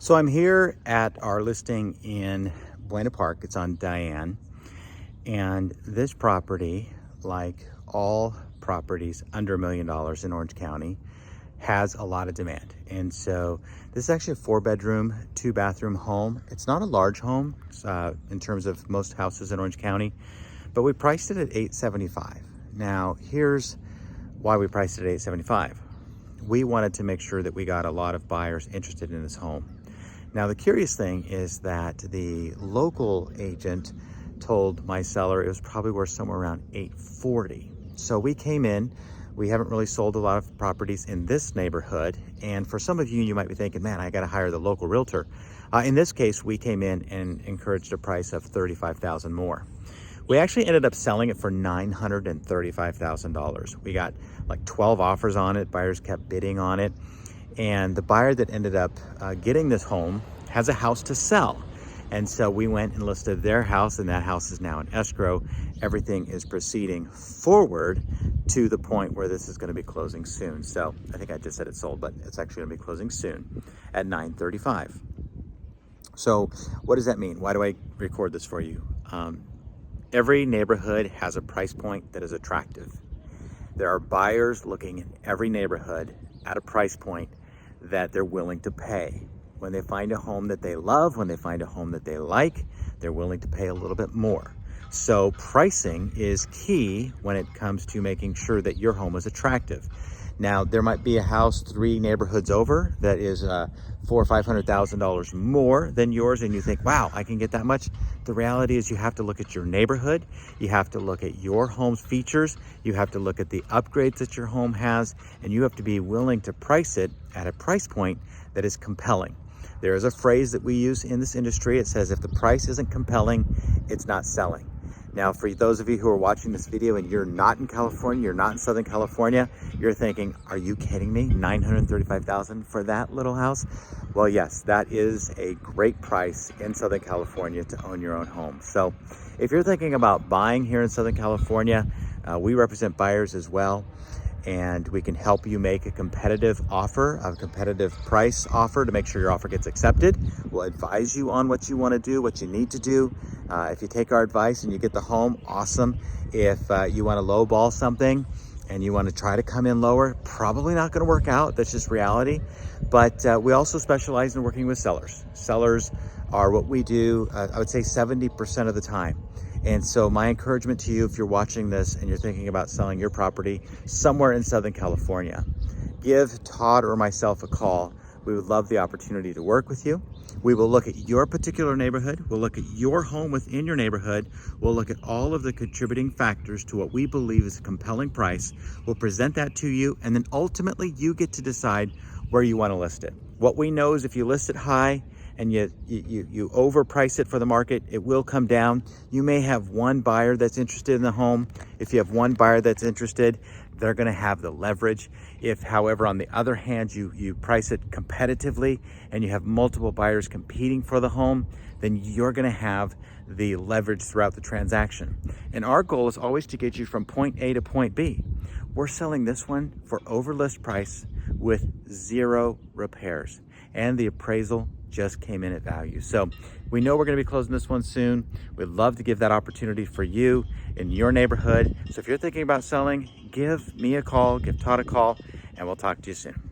So I'm here at our listing in Buena Park. It's on Diane. And this property, like all properties under $1 million in Orange County, has a lot of demand. And so this is actually a 4-bedroom, 2-bathroom home. It's not a large home in terms of most houses in Orange County, but we priced it at $875. Now, here's why we priced it at $875. We wanted to make sure that we got a lot of buyers interested in this home. Now, the curious thing is that the local agent told my seller it was probably worth somewhere around $840. So we came in. We haven't really sold a lot of properties in this neighborhood. And for some of you, you might be thinking, man, I got to hire the local realtor. In this case, we came in and encouraged a price of $35,000 more. We actually ended up selling it for $935,000. We got like 12 offers on it. Buyers kept bidding on it. And the buyer that ended up getting this home has a house to sell. And so we went and listed their house, and that house is now in escrow. Everything is proceeding forward to the point where this is going to be closing soon. So I think I just said it sold, but it's actually going to be closing soon at $935. So what does that mean? Why do I record this for you? Every neighborhood has a price point that is attractive. There are buyers looking in every neighborhood at a price point that they're willing to pay. When they find a home that they love, when they find a home that they like, they're willing to pay a little bit more. So pricing is key when it comes to making sure that your home is attractive. Now, there might be a house 3 neighborhoods over that is $400,000 or $500,000 more than yours, and you think, wow, I can get that much. The reality is you have to look at your neighborhood. You have to look at your home's features. You have to look at the upgrades that your home has, and you have to be willing to price it at a price point that is compelling. There is a phrase that we use in this industry. It says, if the price isn't compelling, it's not selling. Now, for those of you who are watching this video and you're not in California, you're not in Southern California, you're thinking, are you kidding me? $935,000 for that little house? Well, yes, that is a great price in Southern California to own your own home. So if you're thinking about buying here in Southern California, we represent buyers as well. And we can help you make a competitive offer, a competitive price offer to make sure your offer gets accepted. We'll advise you on what you want to do, what you need to do. If you take our advice and you get the home, awesome. If you want to lowball something and you want to try to come in lower, probably not going to work out. That's just reality. But we also specialize in working with sellers. Sellers are what we do, I would say 70% of the time. And so my encouragement to you, if you're watching this and you're thinking about selling your property somewhere in Southern California, give Todd or myself a call. We would love the opportunity to work with you. We will look at your particular neighborhood. We'll look at your home within your neighborhood. We'll look at all of the contributing factors to what we believe is a compelling price. We'll present that to you, and then ultimately you get to decide where you want to list it. What we know is if you list it high, and you overprice it for the market, it will come down. You may have one buyer that's interested in the home. If you have one buyer that's interested, they're gonna have the leverage. If, however, on the other hand, you price it competitively and you have multiple buyers competing for the home, then you're gonna have the leverage throughout the transaction. And our goal is always to get you from point A to point B. We're selling this one for over list price with 0 repairs, and the appraisal just came in at value. So we know we're going to be closing this one soon. We'd love to give that opportunity for you in your neighborhood. So if you're thinking about selling, give me a call, give Todd a call, and we'll talk to you soon.